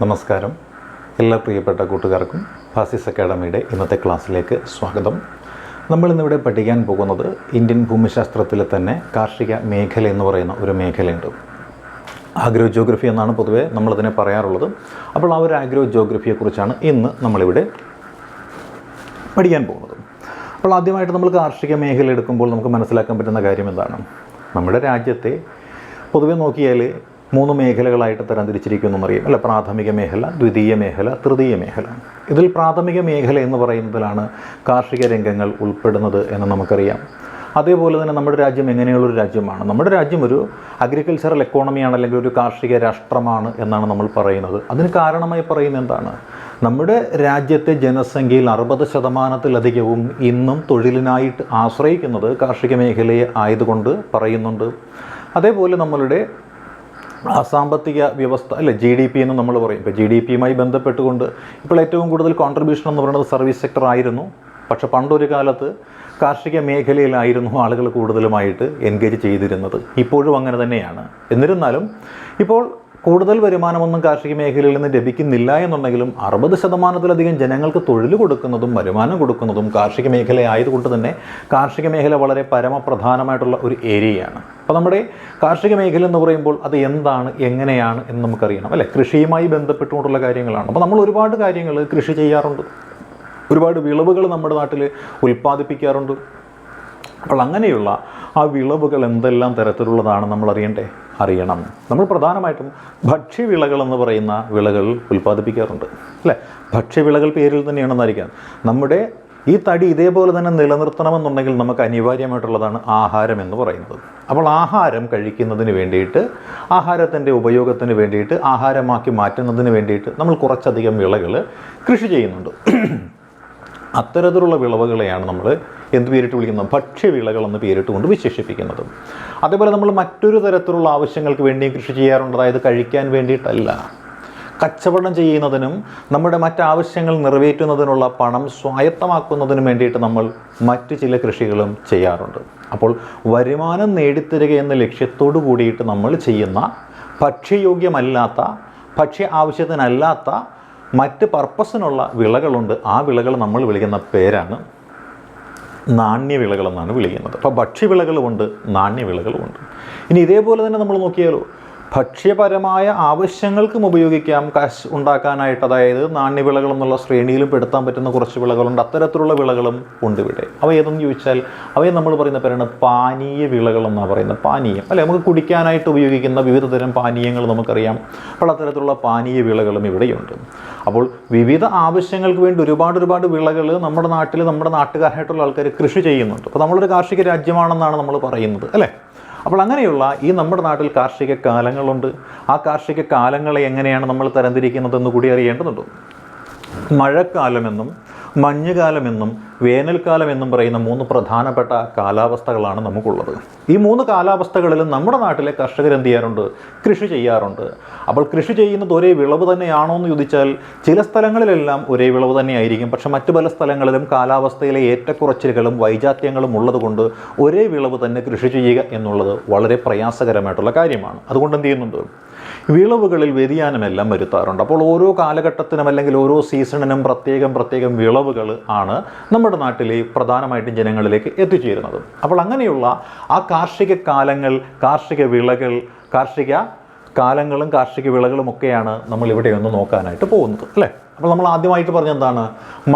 നമസ്കാരം. എല്ലാ പ്രിയപ്പെട്ട കൂട്ടുകാർക്കും ഫാസിസ് അക്കാഡമിയുടെ ഇന്നത്തെ ക്ലാസ്സിലേക്ക് സ്വാഗതം. നമ്മളിന്നിവിടെ പഠിക്കാൻ പോകുന്നത് ഇന്ത്യൻ ഭൂമിശാസ്ത്രത്തിലെ തന്നെ കാർഷിക മേഖല എന്ന് പറയുന്ന ഒരു മേഖലയുണ്ട്. ആഗ്രോ ജോഗ്രഫി എന്നാണ് പൊതുവേ നമ്മളതിനെ പറയാറുള്ളത്. അപ്പോൾ ആ ഒരു ആഗ്രോ ജോഗ്രഫിയെക്കുറിച്ചാണ് ഇന്ന് നമ്മളിവിടെ പഠിക്കാൻ പോകുന്നത്. അപ്പോൾ ആദ്യമായിട്ട് നമ്മൾ കാർഷിക മേഖല എടുക്കുമ്പോൾ നമുക്ക് മനസ്സിലാക്കാൻ പറ്റുന്ന കാര്യം എന്താണ്? നമ്മുടെ രാജ്യത്തെ പൊതുവെ നോക്കിയാൽ 3 മേഖലകളായിട്ട് തരംതിരിച്ചിരിക്കുമെന്നറിയാം അല്ല. പ്രാഥമിക മേഖല, ദ്വിതീയ മേഖല, തൃതീയ മേഖല. ഇതിൽ പ്രാഥമിക മേഖല എന്ന് പറയുന്നതിലാണ് കാർഷിക രംഗങ്ങൾ ഉൾപ്പെടുന്നത് എന്ന് നമുക്കറിയാം. അതേപോലെ തന്നെ നമ്മുടെ രാജ്യം എങ്ങനെയുള്ളൊരു രാജ്യമാണ്? നമ്മുടെ രാജ്യം ഒരു അഗ്രികൾച്ചറൽ എക്കോണമിയാണ്, അല്ലെങ്കിൽ ഒരു കാർഷിക രാഷ്ട്രമാണ് എന്നാണ് നമ്മൾ പറയുന്നത്. അതിന് കാരണമായി പറയുന്നത് എന്താണ്? നമ്മുടെ രാജ്യത്തെ ജനസംഖ്യയിൽ 60% ഇന്നും തൊഴിലിനായിട്ട് ആശ്രയിക്കുന്നത് കാർഷിക മേഖലയെ ആയതുകൊണ്ട് പറയുന്നുണ്ട്. അതേപോലെ നമ്മളുടെ സാമ്പത്തിക വ്യവസ്ഥ അല്ലെ, GDP എന്ന് നമ്മൾ പറയും. ഇപ്പോൾ GDPയുമായി ബന്ധപ്പെട്ടുകൊണ്ട് ഇപ്പോൾ ഏറ്റവും കൂടുതൽ കോൺട്രിബ്യൂഷൻ എന്ന് പറയുന്നത് സർവീസ് സെക്ടർ ആയിരുന്നു. പക്ഷെ പണ്ടൊരു കാലത്ത് കാർഷിക മേഖലയിലായിരുന്നു ആളുകൾ കൂടുതലുമായിട്ട് എൻഗേജ് ചെയ്തിരുന്നത്. ഇപ്പോഴും അങ്ങനെ തന്നെയാണ്. എന്നിരുന്നാലും ഇപ്പോൾ കൂടുതൽ വരുമാനമൊന്നും കാർഷിക മേഖലയിൽ നിന്ന് ലഭിക്കുന്നില്ല എന്നുണ്ടെങ്കിലും 60%-ലധികം ജനങ്ങൾക്ക് തൊഴിൽ കൊടുക്കുന്നതും വരുമാനം കൊടുക്കുന്നതും കാർഷിക മേഖല ആയതുകൊണ്ട് തന്നെ കാർഷിക മേഖല വളരെ പരമപ്രധാനമായിട്ടുള്ള ഒരു ഏരിയയാണ്. അപ്പോൾ നമ്മുടെ കാർഷിക മേഖല എന്ന് പറയുമ്പോൾ അത് എന്താണ്, എങ്ങനെയാണ് എന്ന് നമുക്കറിയണം അല്ലേ. കൃഷിയുമായി ബന്ധപ്പെട്ടുകൊണ്ടുള്ള കാര്യങ്ങളാണ്. അപ്പോൾ നമ്മൾ ഒരുപാട് കാര്യങ്ങൾ കൃഷി ചെയ്യാറുണ്ട്, ഒരുപാട് വിളവുകൾ നമ്മുടെ നാട്ടിൽ ഉൽപ്പാദിപ്പിക്കാറുണ്ട്. അപ്പോൾ അങ്ങനെയുള്ള ആ വിളവുകൾ എന്തെല്ലാം തരത്തിലുള്ളതാണ് നമ്മൾ അറിയണം. നമ്മൾ പ്രധാനമായിട്ടും ഭക്ഷ്യവിളകൾ എന്ന് പറയുന്ന വിളകൾ ഉൽപ്പാദിപ്പിക്കാറുണ്ട് അല്ലേ. ഭക്ഷ്യവിളകൾ പേരിൽ തന്നെയാണെന്നായിരിക്കാം. നമ്മുടെ ഈ തടി ഇതേപോലെ തന്നെ നിലനിർത്തണമെന്നുണ്ടെങ്കിൽ നമുക്ക് അനിവാര്യമായിട്ടുള്ളതാണ് ആഹാരം എന്ന് പറയുന്നത്. അപ്പോൾ ആഹാരം കഴിക്കുന്നതിന് വേണ്ടിയിട്ട്, ആഹാരത്തിൻ്റെ ഉപയോഗത്തിന് വേണ്ടിയിട്ട്, ആഹാരമാക്കി മാറ്റുന്നതിന് വേണ്ടിയിട്ട് നമ്മൾ കുറച്ചധികം വിളകൾ കൃഷി ചെയ്യുന്നുണ്ട്. അത്തരത്തിലുള്ള വിളവുകളെയാണ് നമ്മൾ എന്ത് പേരിട്ട് വിളിക്കുന്നത്? ഭക്ഷ്യവിളകൾ എന്ന് പേരിട്ടുകൊണ്ട് വിശേഷിപ്പിക്കുന്നത്. അതേപോലെ നമ്മൾ മറ്റൊരു തരത്തിലുള്ള ആവശ്യങ്ങൾക്ക് വേണ്ടിയും കൃഷി ചെയ്യാറുണ്ട്. അതായത് കഴിക്കാൻ വേണ്ടിയിട്ടല്ല, കച്ചവടം ചെയ്യുന്നതിനും നമ്മുടെ മറ്റാവശ്യങ്ങൾ നിറവേറ്റുന്നതിനുള്ള പണം സ്വായത്തമാക്കുന്നതിനും വേണ്ടിയിട്ട് നമ്മൾ മറ്റ് ചില കൃഷികളും ചെയ്യാറുണ്ട്. അപ്പോൾ വരുമാനം നേടിത്തരിക എന്ന ലക്ഷ്യത്തോടു കൂടിയിട്ട് നമ്മൾ ചെയ്യുന്ന ഭക്ഷ്യയോഗ്യമല്ലാത്ത, ഭക്ഷ്യ ആവശ്യത്തിനല്ലാത്ത മറ്റ് പർപ്പസിനുള്ള വിളകളുണ്ട്. ആ വിളകൾ നമ്മൾ വിളിക്കുന്ന പേരാണ് നാണ്യവിളകളെന്നാണ് വിളിക്കുന്നത്. അപ്പോൾ ഭക്ഷ്യവിളകളുമുണ്ട്, നാണ്യവിളകളുമുണ്ട്. ഇനി ഇതേപോലെ തന്നെ നമ്മൾ നോക്കിയാലോ, ഭക്ഷ്യപരമായ ആവശ്യങ്ങൾക്കും ഉപയോഗിക്കാം കാശ് ഉണ്ടാക്കാനായിട്ട്. അതായത് നാണ്യവിളകൾ എന്നുള്ള ശ്രേണിയിലും പെടുത്താൻ പറ്റുന്ന കുറച്ച് വിളകളുണ്ട്. അത്തരത്തിലുള്ള വിളകളും ഉണ്ട് ഇവിടെ. അവ ഏതെന്ന് ചോദിച്ചാൽ അവയെ നമ്മൾ പറയുന്ന പേരാണ് പാനീയ വിളകൾ എന്നാണ് പറയുന്നത്. പാനീയം അല്ലെ, നമുക്ക് കുടിക്കാനായിട്ട് ഉപയോഗിക്കുന്ന വിവിധ തരം പാനീയങ്ങൾ നമുക്കറിയാം. അപ്പോൾ അത്തരത്തിലുള്ള പാനീയ വിളകളും ഇവിടെയുണ്ട്. അപ്പോൾ വിവിധ ആവശ്യങ്ങൾക്ക് വേണ്ടി ഒരുപാട് വിളകൾ നമ്മുടെ നാട്ടിൽ, നമ്മുടെ നാട്ടുകാരായിട്ടുള്ള ആൾക്കാർ കൃഷി ചെയ്യുന്നുണ്ട്. അപ്പോൾ നമ്മളൊരു കാർഷിക രാജ്യമാണെന്നാണ് നമ്മൾ പറയുന്നത് അല്ലേ. അപ്പോൾ അങ്ങനെയുള്ള ഈ നമ്മുടെ നാട്ടിൽ കാർഷിക കാലങ്ങളുണ്ട്. ആ കാർഷിക കാലങ്ങളെ എങ്ങനെയാണ് നമ്മൾ തരംതിരിക്കുന്നതെന്ന് കൂടി അറിയേണ്ടതുണ്ട്. മഴക്കാലമെന്നും മഞ്ഞുകാലമെന്നും വേനൽക്കാലമെന്നും പറയുന്ന 3 പ്രധാനപ്പെട്ട കാലാവസ്ഥകളാണ് നമുക്കുള്ളത്. ഈ 3 കാലാവസ്ഥകളിലും നമ്മുടെ നാട്ടിലെ കർഷകർ എന്ത് ചെയ്യാറുണ്ട്? കൃഷി ചെയ്യാറുണ്ട്. അപ്പോൾ കൃഷി ചെയ്യുന്നത് ഒരേ വിളവ് തന്നെയാണോ എന്ന് ചോദിച്ചാൽ ചില സ്ഥലങ്ങളിലെല്ലാം ഒരേ വിളവ് തന്നെയായിരിക്കും. പക്ഷേ മറ്റു പല സ്ഥലങ്ങളിലും കാലാവസ്ഥയിലെ ഏറ്റക്കുറച്ചിലുകളും വൈജാത്യങ്ങളും ഉള്ളതുകൊണ്ട് ഒരേ വിളവ് തന്നെ കൃഷി ചെയ്യുക എന്നുള്ളത് വളരെ പ്രയാസകരമായിട്ടുള്ള കാര്യമാണ്. അതുകൊണ്ട് എന്ത് ചെയ്യുന്നുണ്ട്? വിളവുകളിൽ വ്യതിയാനമെല്ലാം വരുത്താറുണ്ട്. അപ്പോൾ ഓരോ കാലഘട്ടത്തിനും അല്ലെങ്കിൽ ഓരോ സീസണിനും പ്രത്യേകം വിളവുകൾ ആണ് നമ്മുടെ നാട്ടിലെ പ്രധാനമായിട്ടും ജനങ്ങളിലേക്ക് എത്തിച്ചേരുന്നത്. അപ്പോൾ അങ്ങനെയുള്ള ആ കാർഷിക കാലങ്ങൾ, കാർഷിക വിളകൾ, കാർഷിക കാലങ്ങളും കാർഷിക വിളകളും ഒക്കെയാണ് നമ്മൾ ഇവിടെ ഒന്ന് നോക്കാനായിട്ട് പോകുന്നത് അല്ലേ. അപ്പോൾ നമ്മൾ ആദ്യമായിട്ട് പറഞ്ഞ എന്താണ്?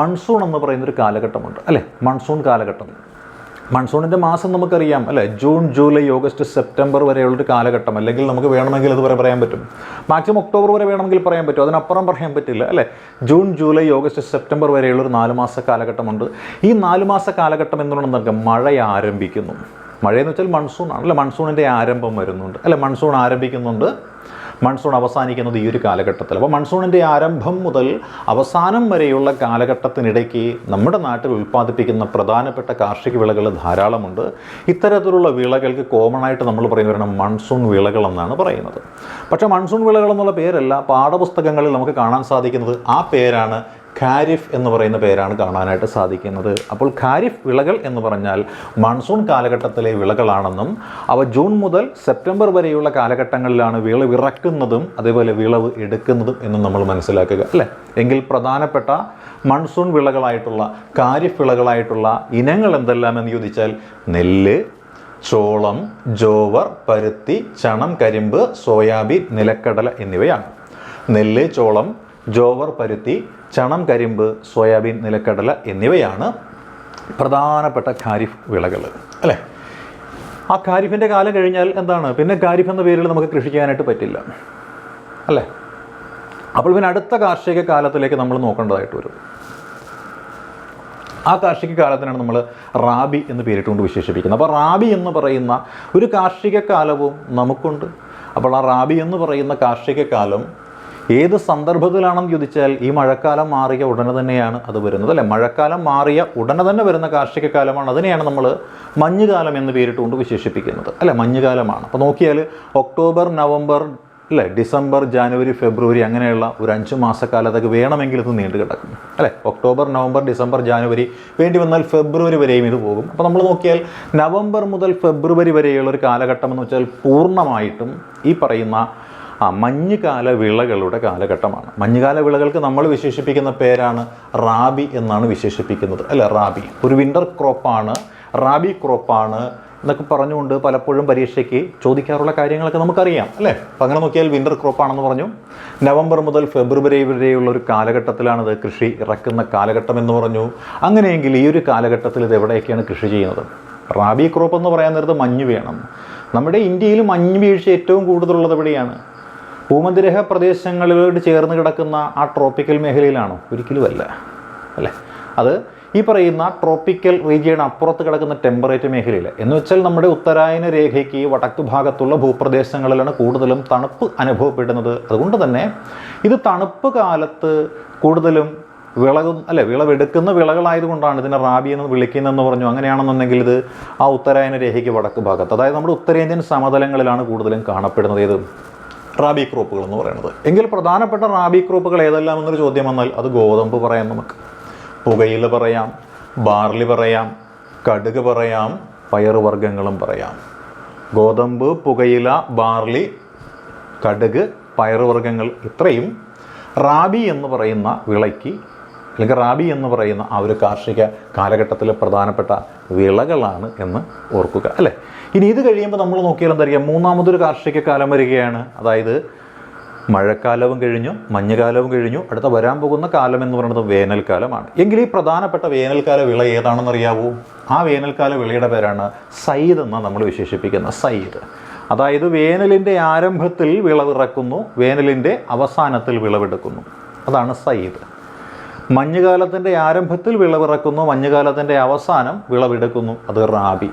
മൺസൂൺ എന്ന് പറയുന്നൊരു കാലഘട്ടമുണ്ട് അല്ലേ. മൺസൂൺ കാലഘട്ടം, മൺസൂണിൻ്റെ മാസം നമുക്കറിയാം അല്ലേ. ജൂൺ, ജൂലൈ, ഓഗസ്റ്റ്, സെപ്റ്റംബർ വരെയുള്ളൊരു കാലഘട്ടം. അല്ലെങ്കിൽ നമുക്ക് വേണമെങ്കിൽ അതുവരെ പറയാൻ പറ്റും. മാക്സിമം ഒക്ടോബർ വരെ വേണമെങ്കിൽ പറയാൻ പറ്റും, അതിനപ്പുറം പറയാൻ പറ്റില്ല അല്ലേ. ജൂൺ, ജൂലൈ, ഓഗസ്റ്റ്, സെപ്റ്റംബർ വരെയുള്ളൊരു 4 മാസ കാലഘട്ടമുണ്ട്. ഈ 4 മാസ കാലഘട്ടം എന്നുള്ളത് മഴ ആരംഭിക്കുന്നു. മഴയെന്ന് വെച്ചാൽ മൺസൂൺ ആണ് അല്ലേ. മൺസൂണിൻ്റെ ആരംഭം വരുന്നുണ്ട് അല്ലേ. മൺസൂൺ ആരംഭിക്കുന്നുണ്ട്, മൺസൂൺ അവസാനിക്കുന്നത് ഈ ഒരു കാലഘട്ടത്തിൽ. അപ്പോൾ മൺസൂണിൻ്റെ ആരംഭം മുതൽ അവസാനം വരെയുള്ള കാലഘട്ടത്തിനിടയ്ക്ക് നമ്മുടെ നാട്ടിൽ ഉൽപ്പാദിപ്പിക്കുന്ന പ്രധാനപ്പെട്ട കാർഷിക വിളകൾ ധാരാളമുണ്ട്. ഇത്തരത്തിലുള്ള വിളകൾക്ക് കോമൺ ആയിട്ട് നമ്മൾ പറയുന്നവരാണ് മൺസൂൺ വിളകൾ എന്നാണ് പറയുന്നത്. പക്ഷേ മൺസൂൺ വിളകൾ എന്നുള്ള പേരല്ല പാഠപുസ്തകങ്ങളിൽ നമുക്ക് കാണാൻ സാധിക്കുന്നത്. ആ പേരാണ് ഖാരിഫ് എന്ന് പറയുന്ന പേരാണ് കാണാനായിട്ട് സാധിക്കുന്നത്. അപ്പോൾ ഖാരിഫ് വിളകൾ എന്ന് പറഞ്ഞാൽ മൺസൂൺ കാലഘട്ടത്തിലെ വിളകളാണെന്നും അവ ജൂൺ മുതൽ സെപ്റ്റംബർ വരെയുള്ള കാലഘട്ടങ്ങളിലാണ് വിളവിറക്കുന്നതും അതേപോലെ വിളവ് എടുക്കുന്നതും എന്നും നമ്മൾ മനസ്സിലാക്കുക അല്ലേ. എങ്കിൽ പ്രധാനപ്പെട്ട മൺസൂൺ വിളകളായിട്ടുള്ള ഖാരിഫ് വിളകളായിട്ടുള്ള ഇനങ്ങൾ എന്തെല്ലാം എന്ന് ചോദിച്ചാൽ നെല്ല്, ചോളം, ജോവർ, പരുത്തി, ചണം, കരിമ്പ്, സോയാബീൻ, നിലക്കടല എന്നിവയാണ്. നെല്ല്, ചോളം, ജോവർ, പരുത്തി, ചണം, കരിമ്പ്, സോയാബീൻ, നിലക്കടല എന്നിവയാണ് പ്രധാനപ്പെട്ട ഖാരിഫ് വിളകൾ അല്ലേ. ആ ഖാരിഫിൻ്റെ കാലം കഴിഞ്ഞാൽ എന്താണ്, പിന്നെ ഖാരിഫ് എന്ന പേരിൽ നമുക്ക് കൃഷി ചെയ്യാനായിട്ട് പറ്റില്ല അല്ലേ. അപ്പോൾ പിന്നെ അടുത്ത കാർഷിക കാലത്തിലേക്ക് നമ്മൾ നോക്കേണ്ടതായിട്ട് വരും. ആ കാർഷിക കാലത്തിനാണ് നമ്മൾ റാബി എന്ന് പേരിട്ടുകൊണ്ട് വിശേഷിപ്പിക്കുന്നത്. അപ്പോൾ റാബി എന്ന് പറയുന്ന ഒരു കാർഷിക കാലവും നമുക്കുണ്ട്. അപ്പോൾ ആ റാബി എന്ന് പറയുന്ന കാർഷിക കാലം ഏത് സന്ദർഭത്തിലാണെന്ന് ചോദിച്ചാൽ ഈ മഴക്കാലം മാറിയ ഉടനെ തന്നെയാണ് അത് വരുന്നത് അല്ലേ. മഴക്കാലം മാറിയ ഉടനെ തന്നെ വരുന്ന കാർഷിക കാലമാണ്. അതിനെയാണ് നമ്മൾ മഞ്ഞുകാലം എന്ന് പേരിട്ടുകൊണ്ട് വിശേഷിപ്പിക്കുന്നത് അല്ലേ. മഞ്ഞുകാലമാണ്. അപ്പോൾ നോക്കിയാൽ ഒക്ടോബർ, നവംബർ അല്ലേ, ഡിസംബർ, ജനുവരി, ഫെബ്രുവരി അങ്ങനെയുള്ള ഒരു 5 മാസക്കാലത്തൊക്കെ വേണമെങ്കിൽ ഇത് നീണ്ടു കിടക്കും അല്ലേ. ഒക്ടോബർ, നവംബർ, ഡിസംബർ, ജനുവരി, വേണ്ടി വന്നാൽ ഫെബ്രുവരി വരെയും ഇത് പോകും. അപ്പോൾ നമ്മൾ നോക്കിയാൽ നവംബർ മുതൽ ഫെബ്രുവരി വരെയുള്ള ഒരു കാലഘട്ടം എന്ന് വെച്ചാൽ പൂർണ്ണമായിട്ടും ഈ പറയുന്ന മഞ്ഞുകാല വിളകളുടെ കാലഘട്ടമാണ്. മഞ്ഞുകാല വിളകൾക്ക് നമ്മൾ വിശേഷിപ്പിക്കുന്ന പേരാണ് റാബി എന്നാണ് വിശേഷിപ്പിക്കുന്നത് അല്ലേ. റാബി ഒരു വിൻ്റർ ക്രോപ്പാണ്, റാബി ക്രോപ്പാണ് എന്നൊക്കെ പറഞ്ഞുകൊണ്ട് പലപ്പോഴും പരീക്ഷയ്ക്ക് ചോദിക്കാറുള്ള കാര്യങ്ങളൊക്കെ നമുക്കറിയാം അല്ലേ. അപ്പം അങ്ങനെ നോക്കിയാൽ വിൻ്റർ ക്രോപ്പാണെന്ന് പറഞ്ഞു. നവംബർ മുതൽ ഫെബ്രുവരി വരെയുള്ള ഒരു കാലഘട്ടത്തിലാണിത് കൃഷി ഇറക്കുന്ന കാലഘട്ടം എന്ന് പറഞ്ഞു. അങ്ങനെയെങ്കിൽ ഈ ഒരു കാലഘട്ടത്തിൽ ഇത് എവിടെയൊക്കെയാണ് കൃഷി ചെയ്യുന്നത്? റാബി ക്രോപ്പ് എന്ന് പറയാൻ നേരത്ത് മഞ്ഞ് വേണം. നമ്മുടെ ഇന്ത്യയിൽ മഞ്ഞ് വീഴ്ച ഏറ്റവും കൂടുതലുള്ളത് എവിടെയാണ്? ഭൂമധ്യരേഖ പ്രദേശങ്ങളിലോട്ട് ചേർന്ന് കിടക്കുന്ന ആ ട്രോപ്പിക്കൽ മേഖലയിലാണോ? ഒരിക്കലുമല്ല അല്ലേ. അത് ഈ പറയുന്ന ട്രോപ്പിക്കൽ റീജിയൻ അപ്പുറത്ത് കിടക്കുന്ന ടെമ്പറേറ്റ് മേഖലയിൽ എന്ന് വെച്ചാൽ നമ്മുടെ ഉത്തരായന രേഖയ്ക്ക് വടക്ക് ഭാഗത്തുള്ള ഭൂപ്രദേശങ്ങളിലാണ് കൂടുതലും തണുപ്പ് അനുഭവപ്പെടുന്നത്. അതുകൊണ്ട് തന്നെ ഇത് തണുപ്പ് കാലത്ത് കൂടുതലും വിളവെടുക്കുന്ന വിളകളായതുകൊണ്ടാണ് ഇതിനെ റാബി എന്ന് വിളിക്കുന്നതെന്ന് പറഞ്ഞു. അങ്ങനെയാണെന്നുണ്ടെങ്കിൽ ഇത് ആ ഉത്തരായന രേഖയ്ക്ക് വടക്ക് ഭാഗത്ത്, അതായത് നമ്മുടെ ഉത്തരേന്ത്യൻ സമതലങ്ങളിലാണ് കൂടുതലും കാണപ്പെടുന്നത് ഏത് റാബി ക്രോപ്പുകൾ എന്ന് പറയുന്നത്. എങ്കിൽ പ്രധാനപ്പെട്ട റാബി ക്രോപ്പുകൾ ഏതെല്ലാം എന്നൊരു ചോദ്യം വന്നാൽ അത് ഗോതമ്പ് പറയാം, നമുക്ക് പുകയില പറയാം, ബാർലി പറയാം, കടുക് പറയാം, പയറുവർഗ്ഗങ്ങളും പറയാം. ഗോതമ്പ്, പുകയില, ബാർലി, കടുക്, പയറുവർഗ്ഗങ്ങൾ ഇത്രയും റാബി എന്ന് പറയുന്ന വിളയ്ക്ക് അല്ലെങ്കിൽ റാബി എന്ന് പറയുന്ന ആ ഒരു കാർഷിക കാലഘട്ടത്തിലെ പ്രധാനപ്പെട്ട വിളകളാണ് എന്ന് ഓർക്കുക അല്ലേ. ഇനി ഇത് കഴിയുമ്പോൾ നമ്മൾ നോക്കിയാൽ എന്തായിരിക്കാം, മൂന്നാമതൊരു കാർഷിക കാലം വരികയാണ്. അതായത് മഴക്കാലവും കഴിഞ്ഞു, മഞ്ഞുകാലവും കഴിഞ്ഞു, അടുത്ത വരാൻ പോകുന്ന കാലം എന്ന് പറയുന്നത് വേനൽക്കാലമാണ്. എങ്കിൽ ഈ പ്രധാനപ്പെട്ട വേനൽക്കാല വിള ഏതാണെന്നറിയാവൂ? ആ വേനൽക്കാല വിളയുടെ പേരാണ് സയ്ദ് എന്നാണ് നമ്മൾ വിശേഷിപ്പിക്കുന്ന സയ്ദ്. അതായത് വേനലിൻ്റെ ആരംഭത്തിൽ വിളവിറക്കുന്നു, വേനലിൻ്റെ അവസാനത്തിൽ വിളവെടുക്കുന്നു, അതാണ് സയ്ദ്. മഞ്ഞുകാലത്തിൻ്റെ ആരംഭത്തിൽ വിളവിറക്കുന്നു, മഞ്ഞുകാലത്തിൻ്റെ അവസാനം വിളവെടുക്കുന്നു, അത് റാബി.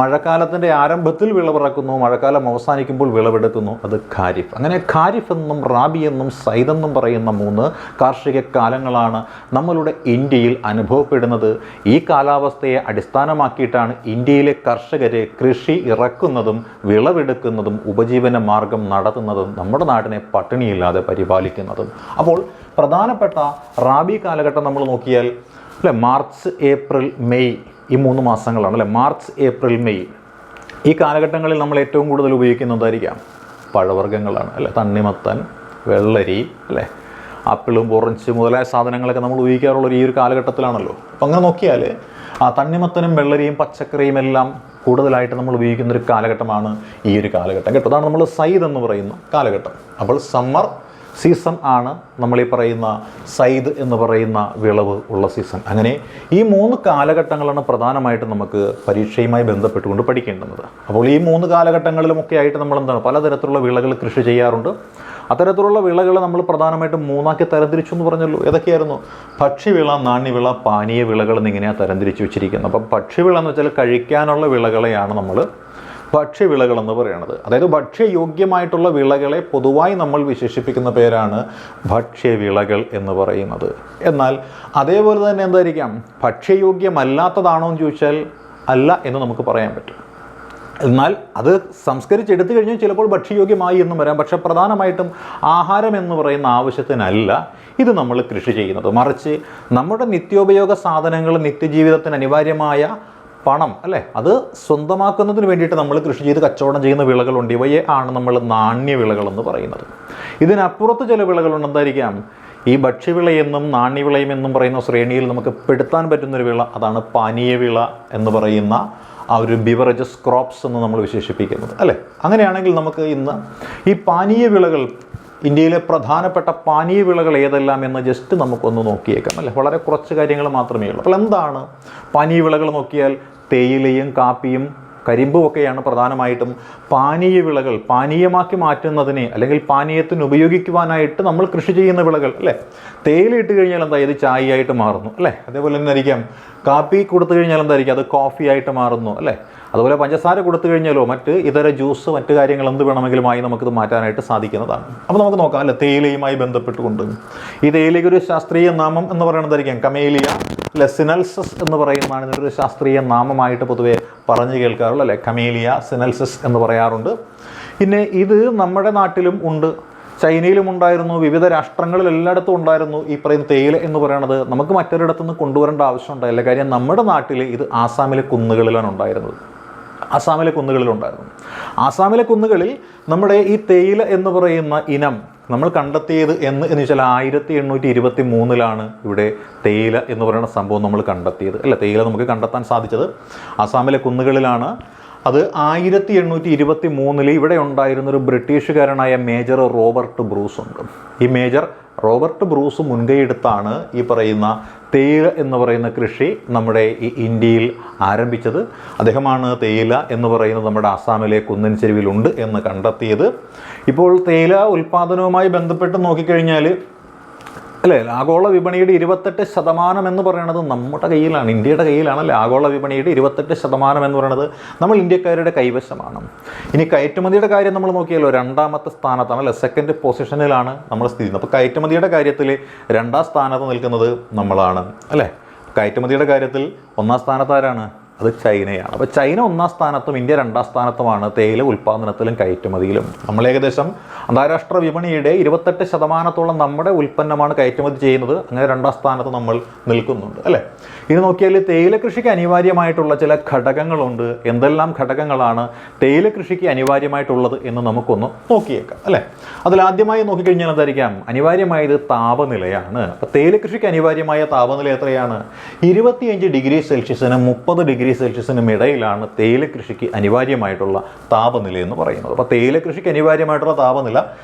മഴക്കാലത്തിൻ്റെ ആരംഭത്തിൽ വിളവിറക്കുന്നു, മഴക്കാലം അവസാനിക്കുമ്പോൾ വിളവെടുക്കുന്നു, അത് ഖാരിഫ്. അങ്ങനെ ഖാരിഫ് എന്നും റാബി എന്നും സയ്ദ് എന്നും പറയുന്ന 3 കാർഷിക കാലങ്ങളാണ് നമ്മളുടെ ഇന്ത്യയിൽ അനുഭവപ്പെടുന്നത്. ഈ കാലാവസ്ഥയെ അടിസ്ഥാനമാക്കിയിട്ടാണ് ഇന്ത്യയിലെ കർഷകരെ കൃഷി ഇറക്കുന്നതും വിളവെടുക്കുന്നതും ഉപജീവന മാർഗം നടത്തുന്നതും നമ്മുടെ നാടിനെ പട്ടിണിയില്ലാതെ പരിപാലിക്കുന്നതും. അപ്പോൾ പ്രധാനപ്പെട്ട റാബി കാലഘട്ടം നമ്മൾ നോക്കിയാൽ അല്ലേ, മാർച്ച്, ഏപ്രിൽ, മെയ് ഈ 3 മാസങ്ങളാണ് അല്ലേ. മാർച്ച്, ഏപ്രിൽ, മെയ് ഈ കാലഘട്ടങ്ങളിൽ നമ്മൾ ഏറ്റവും കൂടുതൽ ഉപയോഗിക്കുന്നതായിരിക്കാം പഴവർഗ്ഗങ്ങളാണ് അല്ലേ. തണ്ണിമത്തൻ, വെള്ളരി അല്ലേ, ആപ്പിളും ഓറഞ്ച് മുതലായ സാധനങ്ങളൊക്കെ നമ്മൾ ഉപയോഗിക്കാറുള്ള ഈ ഒരു കാലഘട്ടത്തിലാണല്ലോ. അപ്പം അങ്ങനെ നോക്കിയാൽ ആ തണ്ണിമത്തനും വെള്ളരിയും പച്ചക്കറിയും എല്ലാം കൂടുതലായിട്ട് നമ്മൾ ഉപയോഗിക്കുന്നൊരു കാലഘട്ടമാണ് ഈ ഒരു കാലഘട്ടം കേട്ടോ. അതാണ് നമ്മൾ സയ്ദ് എന്ന് പറയുന്ന കാലഘട്ടം. അപ്പോൾ സമ്മർ സീസൺ ആണ് നമ്മൾ ഈ പറയുന്ന സയ്ദ് എന്ന് പറയുന്ന വിളവ് ഉള്ള സീസൺ. അങ്ങനെ ഈ 3 കാലഘട്ടങ്ങളാണ് പ്രധാനമായിട്ടും നമുക്ക് പരീക്ഷയുമായി ബന്ധപ്പെട്ടുകൊണ്ട് പഠിക്കേണ്ടുന്നത്. അപ്പോൾ ഈ 3 കാലഘട്ടങ്ങളിലുമൊക്കെ ആയിട്ട് നമ്മൾ എന്താണ് പലതരത്തിലുള്ള വിളകൾ കൃഷി ചെയ്യാറുണ്ട്. അത്തരത്തിലുള്ള വിളകൾ നമ്മൾ പ്രധാനമായിട്ടും 3ആക്കി തരംതിരിച്ചു എന്ന് പറഞ്ഞല്ലോ. ഏതൊക്കെയായിരുന്നു? ഭക്ഷ്യവിള, നാണ്യവിള, പാനീയ വിളകൾ എന്നിങ്ങനെയാണ് തരംതിരിച്ചു വെച്ചിരിക്കുന്നത്. അപ്പം ഭക്ഷ്യവിള എന്ന് വെച്ചാൽ കഴിക്കാനുള്ള വിളകളെയാണ് നമ്മൾ ഭക്ഷ്യവിളകൾ എന്ന് പറയുന്നത്. അതായത് ഭക്ഷ്യയോഗ്യമായിട്ടുള്ള വിളകളെ പൊതുവായി നമ്മൾ വിശേഷിപ്പിക്കുന്ന പേരാണ് ഭക്ഷ്യവിളകൾ എന്ന് പറയുന്നത്. എന്നാൽ അതേപോലെ തന്നെ എന്തായിരിക്കാം, ഭക്ഷ്യയോഗ്യമല്ലാത്തതാണോ എന്ന് ചോദിച്ചാൽ അല്ല എന്ന് നമുക്ക് പറയാൻ പറ്റും. എന്നാൽ അത് സംസ്കരിച്ചെടുത്തു കഴിഞ്ഞാൽ ചിലപ്പോൾ ഭക്ഷ്യയോഗ്യമായി എന്നും വരാം. പക്ഷേ പ്രധാനമായിട്ടും ആഹാരം എന്ന് പറയുന്ന ആവശ്യത്തിനല്ല ഇത് നമ്മൾ കൃഷി ചെയ്യുന്നത്. മറിച്ച് നമ്മുടെ നിത്യോപയോഗ സാധനങ്ങൾ, നിത്യജീവിതത്തിന് അനിവാര്യമായ പണം അല്ലേ, അത് സ്വന്തമാക്കുന്നതിന് വേണ്ടിയിട്ട് നമ്മൾ കൃഷി ചെയ്ത് കച്ചവടം ചെയ്യുന്ന വിളകളുണ്ട്. ഇവയെ ആണ് നമ്മൾ നാണ്യവിളകളെന്ന് പറയുന്നത്. ഇതിനപ്പുറത്ത് ചില വിളകളുണ്ട്. എന്തായിരിക്കാം? ഈ ഭക്ഷ്യവിളയെന്നും നാണ്യവിളയും പറയുന്ന ശ്രേണിയിൽ നമുക്ക് പെടുത്താൻ പറ്റുന്നൊരു വിള, അതാണ് പാനീയവിള എന്ന് പറയുന്ന ആ ഒരു ബിവറേജസ് ക്രോപ്സ് എന്ന് നമ്മൾ വിശേഷിപ്പിക്കുന്നത് അല്ലേ. അങ്ങനെയാണെങ്കിൽ നമുക്ക് ഇന്ന് ഈ പാനീയ വിളകൾ, ഇന്ത്യയിലെ പ്രധാനപ്പെട്ട പാനീയ വിളകൾ ഏതെല്ലാം എന്ന് ജസ്റ്റ് നമുക്കൊന്ന് നോക്കിയേക്കാം അല്ലേ. വളരെ കുറച്ച് കാര്യങ്ങൾ മാത്രമേ ഉള്ളൂ. അപ്പോൾ എന്താണ് പാനീയ വിളകൾ നോക്കിയാൽ തേയിലയും കാപ്പിയും കരിമ്പും ഒക്കെയാണ് പ്രധാനമായിട്ടും പാനീയ വിളകൾ, പാനീയമാക്കി മാറ്റുന്നതിന് അല്ലെങ്കിൽ പാനീയത്തിന് ഉപയോഗിക്കുവാനായിട്ട് നമ്മൾ കൃഷി ചെയ്യുന്ന വിളകൾ അല്ലേ. തേയില ഇട്ട് കഴിഞ്ഞാൽ എന്താ, ഇത് ചായയായിട്ട് മാറുന്നു അല്ലേ. അതേപോലെ തന്നെ ആയിരിക്കാം കാപ്പി കൊടുത്തു കഴിഞ്ഞാൽ എന്തായിരിക്കും, അത് കോഫി ആയിട്ട് മാറുന്നു അല്ലേ. അതുപോലെ പഞ്ചസാര കൊടുത്തു കഴിഞ്ഞാലോ മറ്റ് ഇതര ജ്യൂസ്, മറ്റ് കാര്യങ്ങൾ എന്ത് വേണമെങ്കിലുമായി നമുക്കിത് മാറ്റാനായിട്ട് സാധിക്കുന്നതാണ്. അപ്പോൾ നമുക്ക് നോക്കാം അല്ലേ, തേയിലയുമായി ബന്ധപ്പെട്ടുകൊണ്ട് ഈ തേയിലയ്ക്ക് ഒരു ശാസ്ത്രീയ നാമം എന്ന് പറയുന്നതായിരിക്കാം കമേലിയ സിനൽസസ് എന്ന് പറയുന്നതാണ് ഇതിൻ്റെ ഒരു ശാസ്ത്രീയ നാമമായിട്ട് പൊതുവെ പറഞ്ഞു കേൾക്കാറുള്ളൂ അല്ലേ. കമേലിയ സിനൽസസ് എന്ന് പറയാറുണ്ട്. പിന്നെ ഇത് നമ്മുടെ നാട്ടിലും ഉണ്ട്, ചൈനയിലും ഉണ്ടായിരുന്നു, വിവിധ രാഷ്ട്രങ്ങളിൽ എല്ലായിടത്തും ഉണ്ടായിരുന്നു. ഈ പറയുന്ന തേയില എന്ന് പറയുന്നത് നമുക്ക് മറ്റൊരിടത്തുനിന്ന് കൊണ്ടുവരേണ്ട ആവശ്യം ഉണ്ടായില്ല. കാര്യം നമ്മുടെ നാട്ടിൽ ഇത് ആസാമിലെ കുന്നുകളിലാണ് ഉണ്ടായിരുന്നത്. ആസാമിലെ കുന്നുകളിലുണ്ടായിരുന്നു. ആസാമിലെ കുന്നുകളിൽ നമ്മുടെ ഈ തേയില എന്ന് പറയുന്ന ഇനം നമ്മൾ കണ്ടെത്തിയത് എന്ന് വെച്ചാൽ 1823 ഇവിടെ തേയില എന്ന് പറയുന്ന സംഭവം നമ്മൾ കണ്ടെത്തിയത് അല്ല. തേയില നമുക്ക് കണ്ടെത്താൻ സാധിച്ചത് ആസാമിലെ കുന്നുകളിലാണ്. അത് 1823 ഇവിടെ ഉണ്ടായിരുന്നൊരു ബ്രിട്ടീഷുകാരനായ മേജർ റോബർട്ട് ബ്രൂസ് ഉണ്ട്. ഈ മേജർ റോബർട്ട് ബ്രൂസ് മുൻകൈയെടുത്താണ് ഈ പറയുന്ന തേയില എന്ന് പറയുന്ന കൃഷി നമ്മുടെ ഈ ഇന്ത്യയിൽ ആരംഭിച്ചത്. അദ്ദേഹമാണ് തേയില എന്ന് പറയുന്നത് നമ്മുടെ ആസാമിലെ കുന്നിൻ ചെരുവിലുണ്ട് എന്ന് കണ്ടെത്തിയത്. ഇപ്പോൾ തേയില ഉൽപ്പാദനവുമായി ബന്ധപ്പെട്ട് നോക്കിക്കഴിഞ്ഞാൽ അല്ലേ, ആഗോള വിപണിയുടെ 28% എന്ന് പറയുന്നത് നമ്മുടെ കയ്യിലാണ്, ഇന്ത്യയുടെ കയ്യിലാണല്ലേ. ആഗോള വിപണിയുടെ 28% എന്ന് പറയുന്നത് നമ്മൾ ഇന്ത്യക്കാരുടെ കൈവശമാണ്. ഇനി കയറ്റുമതിയുടെ കാര്യം നമ്മൾ നോക്കിയാലോ, 2ാമത്തെ സ്ഥാനത്താണ് അല്ലേ, 2nd പൊസിഷനിലാണ് നമ്മൾ സ്ഥിതി ചെയ്യുന്നത്. അപ്പോൾ കയറ്റുമതിയുടെ കാര്യത്തിൽ 2ാം സ്ഥാനത്ത് നിൽക്കുന്നത് നമ്മളാണ് അല്ലേ. കയറ്റുമതിയുടെ കാര്യത്തിൽ 1ാം സ്ഥാനത്ത് ആരാണ്? അത് ചൈനയാണ്. അപ്പോൾ ചൈന 1ാം സ്ഥാനത്തും ഇന്ത്യ 2ാം സ്ഥാനത്തുമാണ് തേയില ഉൽപ്പാദനത്തിലും കയറ്റുമതിയിലും. നമ്മൾ ഏകദേശം അന്താരാഷ്ട്ര വിപണിയുടെ 28% നമ്മുടെ ഉൽപ്പന്നമാണ് കയറ്റുമതി ചെയ്യുന്നത്. അങ്ങനെ 2ാം സ്ഥാനത്ത് നമ്മൾ നിൽക്കുന്നുണ്ട് അല്ലേ. ഇത് നോക്കിയാൽ തേയില കൃഷിക്ക് അനിവാര്യമായിട്ടുള്ള ചില ഘടകങ്ങളുണ്ട്. എന്തെല്ലാം ഘടകങ്ങളാണ് തേയില കൃഷിക്ക് അനിവാര്യമായിട്ടുള്ളത് എന്ന് നമുക്കൊന്ന് നോക്കിയേക്കാം അല്ലേ. അതിലാദ്യമായി നോക്കിക്കഴിഞ്ഞാൽ എന്തായിരിക്കാം, അനിവാര്യമായത് താപനിലയാണ്. അപ്പോൾ തേയില കൃഷിക്ക് അനിവാര്യമായ താപനില എത്രയാണ്? 25 ഡിഗ്രി സെൽഷ്യസിനും 30 ഡിഗ്രി സെൽഷ്യസിനും ഇടയിലാണ് തേയില കൃഷിക്ക് അനിവാര്യമായിട്ടുള്ള താപനില എന്ന് പറയുന്നത്. അപ്പോൾ തേയില കൃഷിക്ക് അനിവാര്യമായിട്ടുള്ള താപനില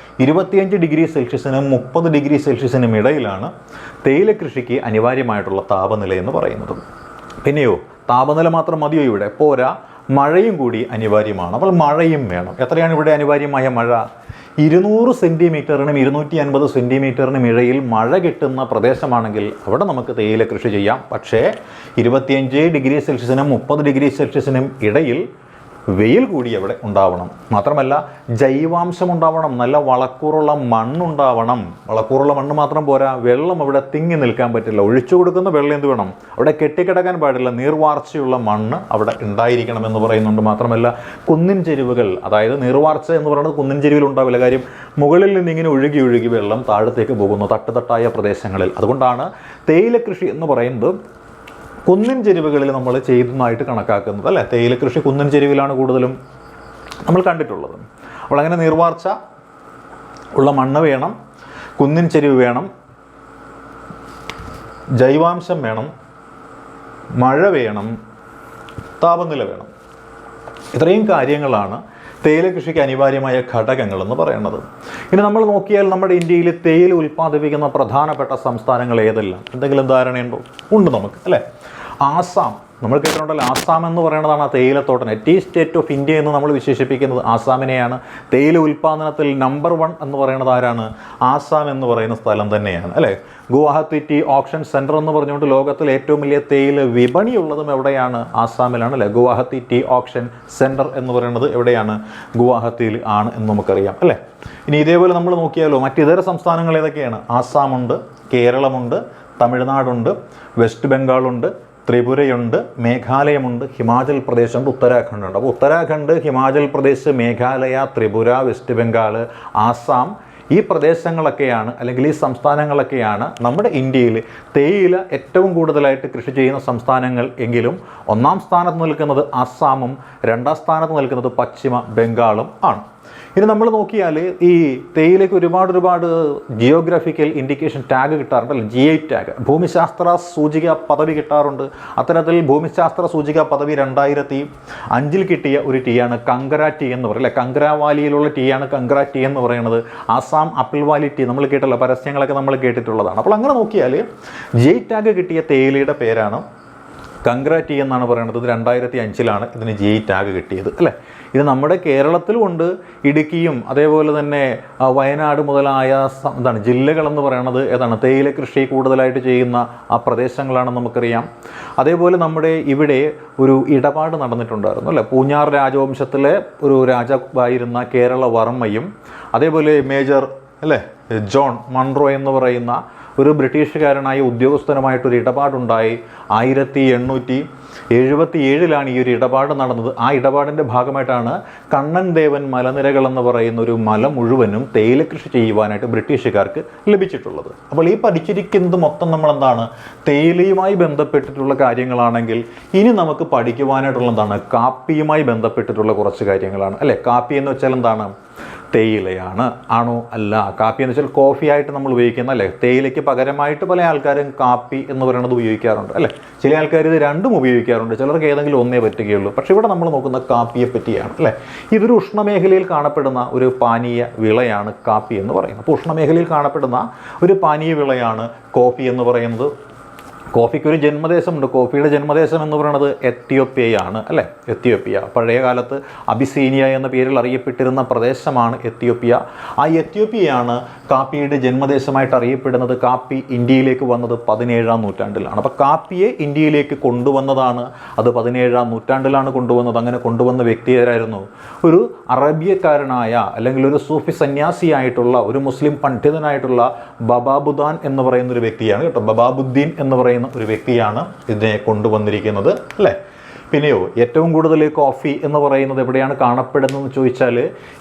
25 ഡിഗ്രി സെൽഷ്യസിനും 30 ഡിഗ്രി സെൽഷ്യസിനും ഇടയിലാണ് തേയില കൃഷിക്ക് അനിവാര്യമായിട്ടുള്ള താപനില എന്ന് പറയുന്നത്. പിന്നെയോ താപനില മാത്രം മതിയോ ഇവിടെ? പോരാ, മഴയും കൂടി അനിവാര്യമാണ്. അപ്പോൾ മഴയും വേണം. എത്രയാണ് ഇവിടെ അനിവാര്യമായ മഴ? 200 സെൻറ്റിമീറ്ററിനും 250 സെൻറ്റിമീറ്ററിനും ഇടയിൽ മഴ കിട്ടുന്ന പ്രദേശമാണെങ്കിൽ അവിടെ നമുക്ക് തേയില കൃഷി ചെയ്യാം. പക്ഷേ 25 ഡിഗ്രി സെൽഷ്യസിനും 30 ഡിഗ്രി സെൽഷ്യസിനും ഇടയിൽ വെയിൽ കൂടി അവിടെ ഉണ്ടാവണം. മാത്രമല്ല ജൈവാംശം ഉണ്ടാവണം, നല്ല വളക്കൂറുള്ള മണ്ണുണ്ടാവണം. വളക്കൂറുള്ള മണ്ണ് മാത്രം പോരാ, വെള്ളം അവിടെ തിങ്ങി നിൽക്കാൻ പറ്റില്ല. ഒഴിച്ചു കൊടുക്കുന്ന വെള്ളം എന്ത് വേണം? അവിടെ കെട്ടിക്കിടക്കാൻ പാടില്ല. നീർവാർച്ചയുള്ള മണ്ണ് അവിടെ ഉണ്ടായിരിക്കണം എന്ന് പറയുന്നുണ്ട്. മാത്രമല്ല കുന്നിൻ ചെരുവുകൾ, അതായത് നീർവാർച്ച എന്ന് പറയുന്നത് കുന്നിൻ ചെരുവിൽ ഉണ്ടാവില്ല. കാര്യം മുകളിൽ നിന്ന് ഇങ്ങനെ ഒഴുകി ഒഴുകി വെള്ളം താഴത്തേക്ക് പോകുന്നു തട്ടുതട്ടായ പ്രദേശങ്ങളിൽ. അതുകൊണ്ടാണ് തേയില കൃഷി എന്ന് പറയുന്നത് കുന്നിൻ ചെരുവുകളിൽ നമ്മൾ ചെയ്യുന്നതായിട്ട് കണക്കാക്കുന്നത് അല്ലേ. തേയില കൃഷി കുന്നിൻ ചെരുവിലാണ് കൂടുതലും നമ്മൾ കണ്ടിട്ടുള്ളത്. അപ്പോൾ അങ്ങനെ നീർവാർച്ച ഉള്ള മണ്ണ് വേണം, കുന്നിൻ ചെരുവ് വേണം, ജൈവാംശം വേണം, മഴ വേണം, താപനില വേണം. ഇത്രയും കാര്യങ്ങളാണ് തേയില കൃഷിക്ക് അനിവാര്യമായ ഘടകങ്ങളെന്ന് പറയുന്നത്. ഇനി നമ്മൾ നോക്കിയാൽ നമ്മുടെ ഇന്ത്യയിൽ തേയില ഉൽപ്പാദിപ്പിക്കുന്ന പ്രധാനപ്പെട്ട സംസ്ഥാനങ്ങൾ ഏതെല്ലാം? എന്തെങ്കിലും ധാരണയുണ്ടോ? ഉണ്ട് നമുക്ക് അല്ലേ. ആസാം, നമ്മൾ കേട്ടിട്ടുണ്ടല്ലോ, ആസാം എന്ന് പറയുന്നതാണ് ആ തേയിലത്തോട്ടം. ടീ സ്റ്റേറ്റ് ഓഫ് ഇന്ത്യ എന്ന് നമ്മൾ വിശേഷിപ്പിക്കുന്നത് ആസാമിനെയാണ്. തേയില ഉൽപ്പാദനത്തിൽ നമ്പർ 1 എന്ന് പറയുന്നത് ആരാണ്? ആസാം എന്ന് പറയുന്ന സ്ഥലം തന്നെയാണ് അല്ലേ. ഗുവാഹത്തി ടീ ഓപ്ഷൻ സെൻറ്റർ എന്ന് പറഞ്ഞുകൊണ്ട് ലോകത്തിൽ ഏറ്റവും വലിയ തേയില വിപണിയുള്ളതും എവിടെയാണ്? ആസാമിലാണ് അല്ലേ. ഗുവാഹത്തി ടീ ഓപ്ഷൻ സെൻറ്റർ എന്ന് പറയുന്നത് എവിടെയാണ്? ഗുവാഹത്തിയിൽ ആണ് എന്ന് നമുക്കറിയാം അല്ലേ. ഇനി ഇതേപോലെ നമ്മൾ നോക്കിയാലോ മറ്റിതര സംസ്ഥാനങ്ങൾ ഏതൊക്കെയാണ്? ആസാമുണ്ട്, കേരളമുണ്ട്, തമിഴ്നാടുണ്ട്, വെസ്റ്റ് ബംഗാളുണ്ട്, ത്രിപുരയുണ്ട്, മേഘാലയമുണ്ട്, ഹിമാചൽ പ്രദേശുണ്ട്, ഉത്തരാഖണ്ഡ് ഉണ്ട്. അപ്പോൾ ഉത്തരാഖണ്ഡ്, ഹിമാചൽ പ്രദേശ്, മേഘാലയ, ത്രിപുര, വെസ്റ്റ് ബംഗാൾ, ആസാം, ഈ പ്രദേശങ്ങളൊക്കെയാണ് അല്ലെങ്കിൽ ഈ സംസ്ഥാനങ്ങളൊക്കെയാണ് നമ്മുടെ ഇന്ത്യയിൽ തേയില ഏറ്റവും കൂടുതലായിട്ട് കൃഷി ചെയ്യുന്ന സംസ്ഥാനങ്ങൾ എങ്കിലും ഒന്നാം സ്ഥാനത്ത് നിൽക്കുന്നത് ആസാമും രണ്ടാം സ്ഥാനത്ത് നിൽക്കുന്നത് പശ്ചിമ ബംഗാളും ആണ്. ഇനി നമ്മൾ നോക്കിയാൽ ഈ തേയിലയ്ക്ക് ഒരുപാട് ജിയോഗ്രാഫിക്കൽ ഇൻഡിക്കേഷൻ ടാഗ് കിട്ടാറുണ്ട്, അല്ലെ, GI ടാഗ്, ഭൂമിശാസ്ത്ര സൂചിക പദവി കിട്ടാറുണ്ട്. അത്തരത്തിൽ ഭൂമിശാസ്ത്ര സൂചിക പദവി 2005 കിട്ടിയ ഒരു ടീയാണ് കങ്കര ടീ എന്ന് പറയുന്നത്, അല്ലെ, കങ്കര വാലിയിലുള്ള ടീയാണ് കങ്കര ടീ എന്ന് പറയുന്നത്. ആസാം ആപ്പിൾ വാലി ടീ നമ്മൾ കേട്ടല്ലോ, പരസ്യങ്ങളൊക്കെ നമ്മൾ കേട്ടിട്ടുള്ളതാണ്. അപ്പോൾ അങ്ങനെ നോക്കിയാൽ GI ടാഗ് കിട്ടിയ തേയിലയുടെ പേരാണ് കങ്കര ടീ എന്നാണ് പറയുന്നത്. ഇത് 2005 ഇതിന് GI ടാഗ് കിട്ടിയത്, അല്ലേ. ഇത് നമ്മുടെ കേരളത്തിലുമുണ്ട്, ഇടുക്കിയും അതേപോലെ തന്നെ വയനാട് മുതലായ ജില്ലകളെന്ന് പറയുന്നത് ഏതാണ്, തേയില കൃഷി കൂടുതലായിട്ട് ചെയ്യുന്ന ആ പ്രദേശങ്ങളാണെന്ന് നമുക്കറിയാം. അതേപോലെ നമ്മുടെ ഇവിടെ ഒരു ഇടപാട് നടന്നിട്ടുണ്ടായിരുന്നു, അല്ലേ. പൂഞ്ഞാർ രാജവംശത്തിലെ ഒരു രാജാവായിരുന്ന കേരള വർമ്മയും അതേപോലെ മേജർ, അല്ലേ, ജോൺ മൺറോ എന്ന് പറയുന്ന ഒരു ബ്രിട്ടീഷുകാരനായ ഉദ്യോഗസ്ഥനുമായിട്ടൊരു ഇടപാടുണ്ടായി. 1877 ഈ ഒരു ഇടപാട് നടന്നത്. ആ ഇടപാടിൻ്റെ ഭാഗമായിട്ടാണ് കണ്ണൻ ദേവൻ മലനിരകൾ എന്ന് പറയുന്ന ഒരു മല മുഴുവനും തേയില കൃഷി ചെയ്യുവാനായിട്ട് ബ്രിട്ടീഷുകാർക്ക് ലഭിച്ചിട്ടുള്ളത്. അപ്പോൾ ഈ പഠിച്ചിരിക്കുന്നത് മൊത്തം നമ്മളെന്താണ്, തേയിലയുമായി ബന്ധപ്പെട്ടിട്ടുള്ള കാര്യങ്ങളാണെങ്കിൽ ഇനി നമുക്ക് പഠിക്കുവാനായിട്ടുള്ള എന്താണ്, കാപ്പിയുമായി ബന്ധപ്പെട്ടിട്ടുള്ള കുറച്ച് കാര്യങ്ങളാണ്, അല്ലേ. കാപ്പി എന്ന് വെച്ചാൽ എന്താണ്, തേയിലയാണ്, ആണോ? അല്ല. കാപ്പി എന്ന് വെച്ചാൽ കോഫി ആയിട്ട് നമ്മൾ ഉപയോഗിക്കുന്ന, അല്ലേ. തേയിലയ്ക്ക് പകരമായിട്ട് പല ആൾക്കാരും കാപ്പി എന്ന് പറയുന്നത് ഉപയോഗിക്കാറുണ്ട്, അല്ലേ. ചില ആൾക്കാർ ഇത് രണ്ടും ഉപയോഗിക്കാറുണ്ട്, ചിലർക്ക് ഏതെങ്കിലും ഒന്നേ പറ്റുകയുള്ളൂ. പക്ഷേ ഇവിടെ നമ്മൾ നോക്കുന്ന കാപ്പിയെ പറ്റിയാണ്, അല്ലേ. ഇതൊരു ഉഷ്ണമേഖലയിൽ കാണപ്പെടുന്ന ഒരു പാനീയ വിളയാണ് കാപ്പി എന്ന് പറയുന്നത്. അപ്പോൾ ഉഷ്ണമേഖലയിൽ കാണപ്പെടുന്ന ഒരു പാനീയ വിളയാണ് കോഫി എന്ന് പറയുന്നത്. കോഫിക്ക് ഒരു ജന്മദേശമുണ്ട്. കോഫിയുടെ ജന്മദേശം എന്ന് പറയുന്നത് എത്യോപ്യയാണ്, അല്ലേ. എത്യോപ്യ പഴയ കാലത്ത് അബിസീനിയ എന്ന പേരിൽ അറിയപ്പെട്ടിരുന്ന പ്രദേശമാണ് എത്യോപ്യ. ആ എത്യോപ്യയാണ് കാപ്പിയുടെ ജന്മദേശമായിട്ട് അറിയപ്പെടുന്നത്. കാപ്പി ഇന്ത്യയിലേക്ക് വന്നത് 17-ാം നൂറ്റാണ്ടിലാണ്. അപ്പോൾ കാപ്പിയെ ഇന്ത്യയിലേക്ക് കൊണ്ടുവന്നതാണ്, അത് 17-ാം നൂറ്റാണ്ടിലാണ് കൊണ്ടുവന്നത്. അങ്ങനെ കൊണ്ടുവന്ന വ്യക്തിയായിരുന്നു ഒരു അറബിയക്കാരനായ അല്ലെങ്കിൽ ഒരു സൂഫി സന്യാസിയായിട്ടുള്ള ഒരു മുസ്ലിം പണ്ഡിതനായിട്ടുള്ള ബബാബുദ്ദീൻ എന്ന് പറയുന്ന ഒരു വ്യക്തിയാണ് കേട്ടോ. ബബാബുദ്ദീൻ എന്ന് പറയുന്ന ഒരു വ്യക്തിയാണ് ഇതിനെ കൊണ്ടുവന്നിരിക്കുന്നത്, അല്ലേ. പിന്നെയോ ഏറ്റവും കൂടുതൽ കോഫി എന്ന് പറയുന്നത് എവിടെയാണ് കാണപ്പെടുന്നതെന്ന് ചോദിച്ചാൽ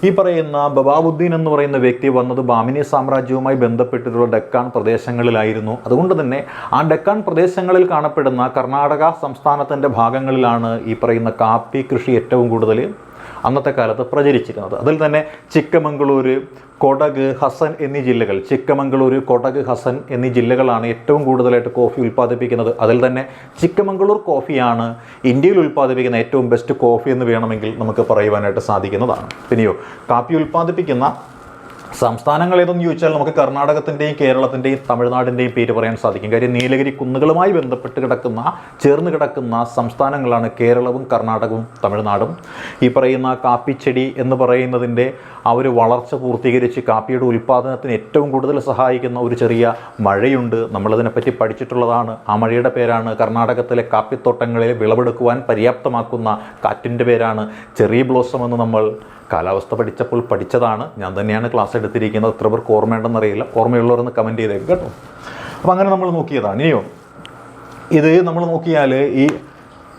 ഈ പറയുന്ന ബബാബുദ്ദീൻ എന്ന് പറയുന്ന വ്യക്തി വന്നത് ബാമിനി സാമ്രാജ്യവുമായി ബന്ധപ്പെട്ടിട്ടുള്ള ഡെക്കാൻ പ്രദേശങ്ങളിലായിരുന്നു. അതുകൊണ്ട് തന്നെ ആ ഡെക്കാൻ പ്രദേശങ്ങളിൽ കാണപ്പെടുന്ന കർണാടക സംസ്ഥാനത്തിൻ്റെ ഭാഗങ്ങളിലാണ് ഈ പറയുന്ന കാപ്പി കൃഷി ഏറ്റവും കൂടുതൽ അന്നത്തെ കാലത്ത് പ്രചരിച്ചിരുന്നത്. അതിൽ തന്നെ ചിക്കമംഗളൂർ, കൊടക്, ഹസൻ എന്നീ ജില്ലകൾ, ചിക്കമംഗളൂർ, കൊടക്, ഹസൻ എന്നീ ജില്ലകളാണ് ഏറ്റവും കൂടുതലായിട്ട് കോഫി ഉൽപ്പാദിപ്പിക്കുന്നത്. അതിൽ തന്നെ ചിക്കമംഗളൂർ കോഫിയാണ് ഇന്ത്യയിൽ ഉൽപ്പാദിപ്പിക്കുന്ന ഏറ്റവും ബെസ്റ്റ് കോഫി എന്ന് വേണമെങ്കിൽ നമുക്ക് പറയുവാനായിട്ട് സാധിക്കുന്നതാണ്. പിന്നെയോ കാപ്പി ഉൽപ്പാദിപ്പിക്കുന്ന സംസ്ഥാനങ്ങൾ ഏതെന്ന് ചോദിച്ചാൽ നമുക്ക് കർണാടകത്തിൻ്റെയും കേരളത്തിൻ്റെയും തമിഴ്നാടിൻ്റെയും പേര് പറയാൻ സാധിക്കും. കാര്യം നീലഗിരി കുന്നുകളുമായി ബന്ധപ്പെട്ട് ചേർന്ന് കിടക്കുന്ന സംസ്ഥാനങ്ങളാണ് കേരളവും കർണാടകവും തമിഴ്നാടും. ഈ പറയുന്ന കാപ്പിച്ചെടി എന്ന് പറയുന്നതിൻ്റെ ആ ഒരു വളർച്ച പൂർത്തീകരിച്ച് കാപ്പിയുടെ ഉൽപ്പാദനത്തിന് ഏറ്റവും കൂടുതൽ സഹായിക്കുന്ന ഒരു ചെറിയ മഴയുണ്ട്. നമ്മളതിനെപ്പറ്റി പഠിച്ചിട്ടുള്ളതാണ്. ആ മഴയുടെ പേരാണ്, കർണാടകത്തിലെ കാപ്പിത്തോട്ടങ്ങളെ വിളവെടുക്കുവാൻ പര്യാപ്തമാക്കുന്ന കാറ്റിൻ്റെ പേരാണ് ചെറി ബ്ലോസം എന്ന് നമ്മൾ കാലാവസ്ഥ പഠിച്ചപ്പോൾ പഠിച്ചതാണ്. ഞാൻ തന്നെയാണ് ക്ലാസ് എടുത്തിരിക്കുന്നത്. എത്ര പേർക്ക് ഓർമ്മയുണ്ടെന്നറിയില്ല. ഓർമ്മയുള്ളവരൊന്ന് കമൻറ്റ് ചെയ്തേക്കും കേട്ടോ. അപ്പോൾ അങ്ങനെ നമ്മൾ നോക്കിയതാണ്. ഇനിയോ ഇത് നമ്മൾ നോക്കിയാൽ ഈ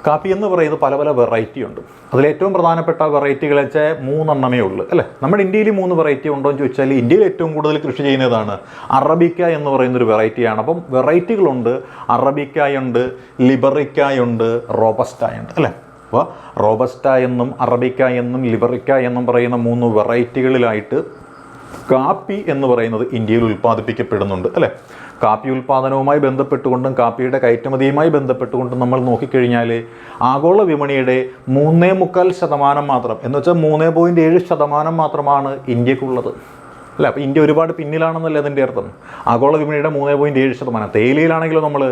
കാപ്പി എന്ന് പറയുന്നത് പല പല വെറൈറ്റി ഉണ്ട്. അതിലേറ്റവും പ്രധാനപ്പെട്ട വെറൈറ്റികൾ വെച്ചാൽ 3 എണ്ണമേ ഉള്ളൂ, അല്ലേ. നമ്മുടെ ഇന്ത്യയിൽ 3 വെറൈറ്റി ഉണ്ടോ എന്ന് ചോദിച്ചാൽ ഇന്ത്യയിൽ ഏറ്റവും കൂടുതൽ കൃഷി ചെയ്യുന്നതാണ് അറബിക്ക എന്ന് പറയുന്നൊരു വെറൈറ്റിയാണ്. അപ്പം വെറൈറ്റികളുണ്ട്. അറബിക്കായുണ്ട്, ലിബറിക്കായുണ്ട്, റോബസ്റ്റായുണ്ട്, അല്ലേ. അപ്പോൾ റോബസ്റ്റ എന്നും അറബിക്ക എന്നും ലിബറിക്ക എന്നും പറയുന്ന 3 വെറൈറ്റികളിലായിട്ട് കാപ്പി എന്ന് പറയുന്നത് ഇന്ത്യയിൽ ഉൽപ്പാദിപ്പിക്കപ്പെടുന്നുണ്ട്, അല്ലേ. കാപ്പി ഉൽപ്പാദനവുമായി ബന്ധപ്പെട്ടുകൊണ്ടും കാപ്പിയുടെ കയറ്റുമതിയുമായി ബന്ധപ്പെട്ടുകൊണ്ടും നമ്മൾ നോക്കിക്കഴിഞ്ഞാൽ ആഗോള വിപണിയുടെ 3.25% മാത്രം, എന്ന് വെച്ചാൽ 3.7% മാത്രമാണ് ഇന്ത്യക്കുള്ളത്, അല്ല. അപ്പോൾ ഇന്ത്യ ഒരുപാട് പിന്നിലാണെന്നല്ലേ അതിൻ്റെ അർത്ഥം. ആഗോള വിപണിയുടെ 3.7%. തേയിലയിലാണെങ്കിലും നമ്മൾ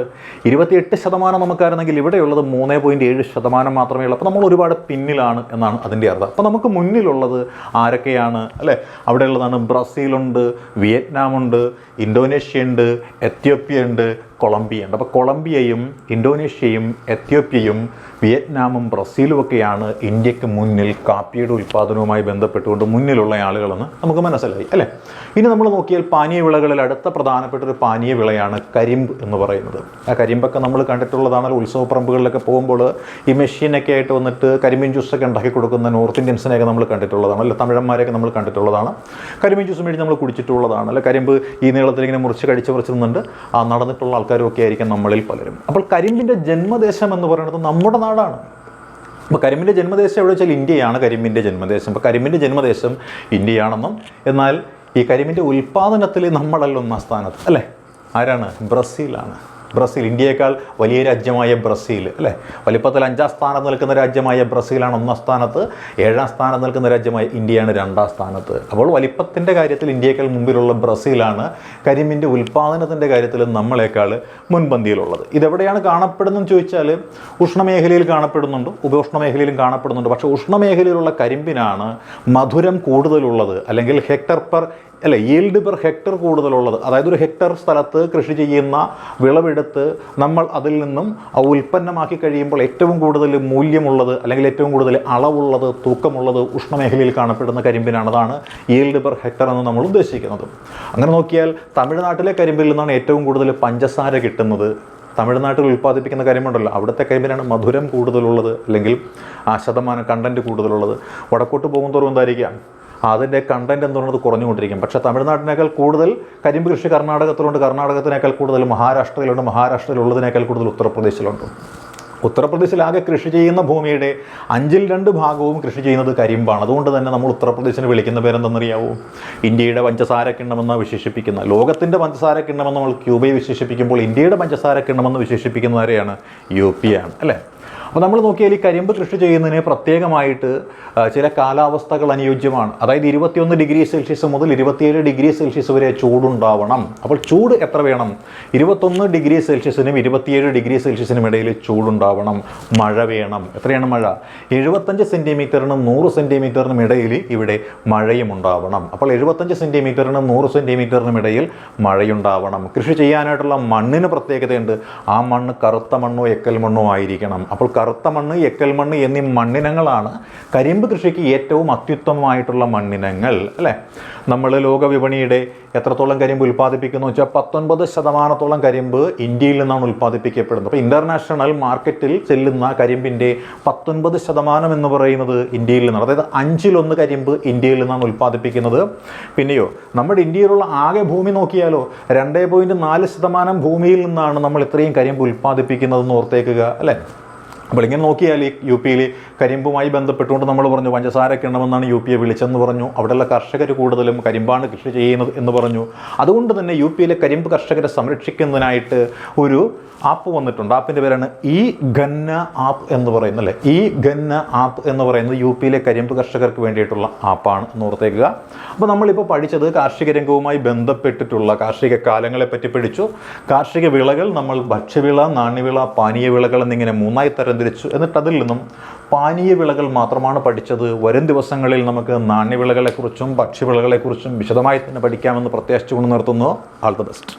28% നമുക്കായിരുന്നെങ്കിൽ ഇവിടെയുള്ളത് 3.7% മാത്രമേ ഉള്ളൂ. അപ്പോൾ നമ്മൾ ഒരുപാട് പിന്നിലാണ് എന്നാണ് അതിൻ്റെ അർത്ഥം. അപ്പോൾ നമുക്ക് മുന്നിലുള്ളത് ആരൊക്കെയാണ്, അല്ലേ. അവിടെ ഉള്ളതാണ് ബ്രസീലുണ്ട്, വിയറ്റ്നാമുണ്ട്, ഇന്തോനേഷ്യ ഉണ്ട്, എത്യോപ്യ ഉണ്ട്, കൊളംബിയ ഉണ്ട്. അപ്പോൾ കൊളംബിയയും ഇന്തോനേഷ്യയും എത്യോപ്യയും വിയറ്റ്നാമും ബ്രസീലും ഒക്കെയാണ് ഇന്ത്യക്ക് മുന്നിൽ കാപ്പിയുടെ ഉൽപ്പാദനവുമായി ബന്ധപ്പെട്ടുകൊണ്ട് മുന്നിലുള്ള ആളുകളെന്ന് നമുക്ക് മനസ്സിലായി, അല്ലേ. ഇനി നമ്മൾ നോക്കിയാൽ പാനീയ വിളകളിൽ അടുത്ത പ്രധാനപ്പെട്ട ഒരു പാനീയ വിളയാണ് കരിമ്പ് എന്ന് പറയുന്നത്. ആ കരിമ്പൊക്കെ നമ്മൾ കണ്ടിട്ടുള്ളതാണല്ലോ. ഉത്സവപ്പറമ്പുകളിലൊക്കെ പോകുമ്പോൾ ഈ മെഷീനൊക്കെ ആയിട്ട് വന്നിട്ട് കരിമ്പിൻ ജ്യൂസൊക്കെ ഉണ്ടാക്കി കൊടുക്കുന്ന നോർത്ത് ഇന്ത്യൻസിനെയൊക്കെ നമ്മൾ കണ്ടിട്ടുള്ളതാണ്, അല്ല തമിഴന്മാരെയൊക്കെ നമ്മൾ കണ്ടിട്ടുള്ളതാണ്. കരിമ്പിൻ ജ്യൂസ് മേടിച്ച് നമ്മൾ കുടിച്ചിട്ടുള്ളതാണ്, അല്ല കരിമ്പ് ഈ നീളത്തിൽ ഇങ്ങനെ മുറിച്ച് കടിച്ച് നിന്നുണ്ട് നടന്നിട്ടുള്ള ആൾക്കാരും ഒക്കെ ആയിരിക്കും നമ്മളിൽ പലരും. അപ്പോൾ കരിമ്പിൻ്റെ ജന്മദേശം എന്ന് പറയുന്നത് നമ്മുടെ നാടാണ്. അപ്പോൾ കരിമ്പിൻ്റെ ജന്മദേശം എവിടെ വെച്ചാൽ ഇന്ത്യയാണ് കരിമ്പിൻ്റെ ജന്മദേശം. അപ്പോൾ കരിമ്പിൻ്റെ ജന്മദേശം ഇന്ത്യയാണെന്നും എന്നാൽ ഈ കരിമ്പിൻ്റെ ഉൽപ്പാദനത്തിൽ നമ്മളല്ല ഒന്നാം സ്ഥാനത്ത്, അല്ലേ? ആരാണ്? ബ്രസീലാണ്. ബ്രസീൽ, ഇന്ത്യയേക്കാൾ വലിയ രാജ്യമായ ബ്രസീൽ, അല്ലേ? വലിപ്പത്തിൽ 5ാം സ്ഥാനത്ത് നിൽക്കുന്ന രാജ്യമായ ബ്രസീലാണ് 1ാം സ്ഥാനത്ത്, 7ാം സ്ഥാനത്ത് നിൽക്കുന്ന രാജ്യമായ ഇന്ത്യയാണ് 2ാം സ്ഥാനത്ത്. അപ്പോൾ വലിപ്പത്തിൻ്റെ കാര്യത്തിൽ ഇന്ത്യയേക്കാൾ മുമ്പിലുള്ള ബ്രസീലാണ്. കരിമ്പിൻ്റെ ഉൽപ്പാദനത്തിൻ്റെ കാര്യത്തിൽ നമ്മളെക്കാൾ മുൻപന്തിയിലുള്ളത്. ഇതെവിടെയാണ് കാണപ്പെടുന്നതെന്ന് ചോദിച്ചാൽ ഉഷ്ണമേഖലയിൽ കാണപ്പെടുന്നുണ്ട്, ഉപോഷ്ണമേഖലയിലും കാണപ്പെടുന്നുണ്ട്. പക്ഷേ ഉഷ്ണമേഖലയിലുള്ള കരിമ്പിനാണ് മധുരം കൂടുതലുള്ളത്, അല്ലെങ്കിൽ hectare per yield per hectare കൂടുതലുള്ളത്. അതായത് ഒരു ഹെക്ടർ സ്ഥലത്ത് കൃഷി ചെയ്യുന്ന വിളവെടുത്ത് നമ്മൾ അതിൽ നിന്നും ഉൽപ്പന്നമാക്കി കഴിയുമ്പോൾ ഏറ്റവും കൂടുതൽ മൂല്യമുള്ളത്, അല്ലെങ്കിൽ ഏറ്റവും കൂടുതൽ അളവുള്ളത്, തൂക്കമുള്ളത് ഉഷ്ണമേഖലയിൽ കാണപ്പെടുന്ന കരിമ്പിനാണ്. അതാണ് ഈൽഡ് പെർ ഹെക്ടർ എന്ന് നമ്മൾ ഉദ്ദേശിക്കുന്നത്. അങ്ങനെ നോക്കിയാൽ തമിഴ്നാട്ടിലെ കരിമ്പിൽ നിന്നാണ് ഏറ്റവും കൂടുതൽ പഞ്ചസാര കിട്ടുന്നത്. തമിഴ്നാട്ടിൽ ഉൽപ്പാദിപ്പിക്കുന്ന കരിമ്പുണ്ടല്ലോ, അവിടുത്തെ കരിമ്പിനാണ് മധുരം കൂടുതലുള്ളത്, അല്ലെങ്കിൽ ആ ശതമാനം കണ്ടൻറ്റ് കൂടുതലുള്ളത്. വടക്കോട്ട് പോകുന്തോറും എന്തായിരിക്കാം, അതിൻ്റെ കണ്ടൻറ്റ് എന്ന് പറയുന്നത് കുറഞ്ഞുകൊണ്ടിരിക്കും. പക്ഷേ തമിഴ്നാട്ടിനേക്കാൾ കൂടുതൽ കരിമ്പ് കൃഷി കർണാടകത്തിലുണ്ട്, കർണാടകത്തിനേക്കാൾ കൂടുതൽ മഹാരാഷ്ട്രയിലുണ്ട്, മഹാരാഷ്ട്രയിലുള്ളതിനേക്കാൾ കൂടുതൽ ഉത്തർപ്രദേശിലുണ്ട്. ഉത്തർപ്രദേശിലാകെ കൃഷി ചെയ്യുന്ന ഭൂമിയുടെ 2/5 ഭാഗവും കൃഷി ചെയ്യുന്നത് കരിമ്പാണ്. അതുകൊണ്ട് തന്നെ നമ്മൾ ഉത്തർപ്രദേശിനെ വിളിക്കുന്ന പേരെന്തെന്നറിയാവോ? ഇന്ത്യയുടെ പഞ്ചസാര കിണ്ണമെന്ന് വിശേഷിപ്പിക്കുന്ന, ലോകത്തിൻ്റെ പഞ്ചസാര കിണ്ണമെന്ന് നമ്മൾ ക്യൂബയെ വിശേഷിപ്പിക്കുമ്പോൾ ഇന്ത്യയുടെ പഞ്ചസാര കിണ്ണമെന്ന് വിശേഷിപ്പിക്കുന്ന ആരെയാണ്? UP ആണ്, അല്ലേ? അപ്പോൾ നമ്മൾ നോക്കിയാൽ ഈ കരിമ്പ് കൃഷി ചെയ്യുന്നതിന് പ്രത്യേകമായിട്ട് ചില കാലാവസ്ഥകൾ അനുയോജ്യമാണ്. അതായത് 21 ഡിഗ്രി സെൽഷ്യസ് മുതൽ 27 ഡിഗ്രി സെൽഷ്യസ് വരെ ചൂടുണ്ടാവണം. അപ്പോൾ ചൂട് എത്ര വേണം? 21 ഡിഗ്രി സെൽഷ്യസിനും 27 ഡിഗ്രി സെൽഷ്യസിനും ഇടയിൽ ചൂടുണ്ടാവണം. മഴ വേണം. എത്രയാണ് മഴ? 75 സെൻറ്റിമീറ്ററിനും 100 സെൻറ്റിമീറ്ററിനും ഇടയിൽ ഇവിടെ മഴയും ഉണ്ടാവണം. അപ്പോൾ 75 സെൻറ്റിമീറ്ററിനും 100 സെൻറ്റിമീറ്ററിനും ഇടയിൽ മഴയുണ്ടാവണം. കൃഷി ചെയ്യാനായിട്ടുള്ള മണ്ണിന് പ്രത്യേകതയുണ്ട്. ആ മണ്ണ് കറുത്ത മണ്ണോ എക്കൽ മണ്ണോ ആയിരിക്കണം. അപ്പോൾ കറുത്ത മണ്ണ്, എക്കൽ മണ്ണ് എന്നീ മണ്ണിനങ്ങളാണ് കരിമ്പ് കൃഷിക്ക് ഏറ്റവും അത്യുത്തമമായിട്ടുള്ള മണ്ണിനങ്ങൾ, അല്ലേ? നമ്മൾ ലോകവിപണിയുടെ എത്രത്തോളം കരിമ്പ് ഉൽപ്പാദിപ്പിക്കുന്നു വെച്ചാൽ 19% കരിമ്പ് ഇന്ത്യയിൽ നിന്നാണ് ഉൽപ്പാദിപ്പിക്കപ്പെടുന്നത്. അപ്പോൾ ഇൻ്റർനാഷണൽ മാർക്കറ്റിൽ ചെല്ലുന്ന കരിമ്പിൻ്റെ 19% എന്ന് പറയുന്നത് ഇന്ത്യയിൽ നിന്നാണ്. അതായത് 1/5 കരിമ്പ് ഇന്ത്യയിൽ നിന്നാണ് ഉൽപ്പാദിപ്പിക്കുന്നത്. പിന്നെയോ നമ്മുടെ ഇന്ത്യയിലുള്ള ആകെ ഭൂമി നോക്കിയാലോ 2.4% ഭൂമിയിൽ നിന്നാണ് നമ്മൾ ഇത്രയും കരിമ്പ് ഉൽപ്പാദിപ്പിക്കുന്നതെന്ന് ഓർത്തേക്കുക, അല്ലേ? അപ്പോൾ ഇങ്ങനെ നോക്കിയാൽ ഈ UPയിൽ കരിമ്പുമായി ബന്ധപ്പെട്ടുകൊണ്ട് നമ്മൾ പറഞ്ഞു പഞ്ചസാര കിണ്ണമെന്നാണ് UPയെ വിളിച്ചെന്ന് പറഞ്ഞു. അവിടെയുള്ള കർഷകർ കൂടുതലും കരിമ്പാണ് കൃഷി ചെയ്യുന്നത് എന്ന് പറഞ്ഞു. അതുകൊണ്ട് തന്നെ UPയിലെ കരിമ്പ് കർഷകരെ സംരക്ഷിക്കുന്നതിനായിട്ട് ഒരു ആപ്പ് വന്നിട്ടുണ്ട്. ആപ്പിൻ്റെ പേരാണ് ഈ ഗന്ന ആപ്പ് എന്ന് പറയുന്നത്, അല്ലേ? ഈ ഗന്ന ആപ്പ് എന്ന് പറയുന്നത് UPയിലെ കരിമ്പ് കർഷകർക്ക് വേണ്ടിയിട്ടുള്ള ആപ്പാണ് എന്ന് ഓർത്തേക്കുക. അപ്പോൾ നമ്മളിപ്പോൾ പഠിച്ചത് കാർഷിക രംഗവുമായി ബന്ധപ്പെട്ടിട്ടുള്ള കാർഷിക കാലങ്ങളെ പറ്റി പഠിച്ചു. കാർഷിക വിളകൾ നമ്മൾ ഭക്ഷ്യവിള, നാണ്യവിള, പാനീയ വിളകൾ എന്നിങ്ങനെ 3ആയി തരംതിരിച്ചു. എന്നിട്ട് അതിൽ നിന്നും പാനീയ വിളകൾ മാത്രമാണ് പഠിച്ചത്. വരും ദിവസങ്ങളിൽ നമുക്ക് നാണ്യവിളകളെക്കുറിച്ചും ഭക്ഷ്യവിളകളെക്കുറിച്ചും വിശദമായി തന്നെ പഠിക്കാമെന്ന് പ്രത്യാശിച്ചുകൊണ്ട് നിർത്തുന്നു. All the best.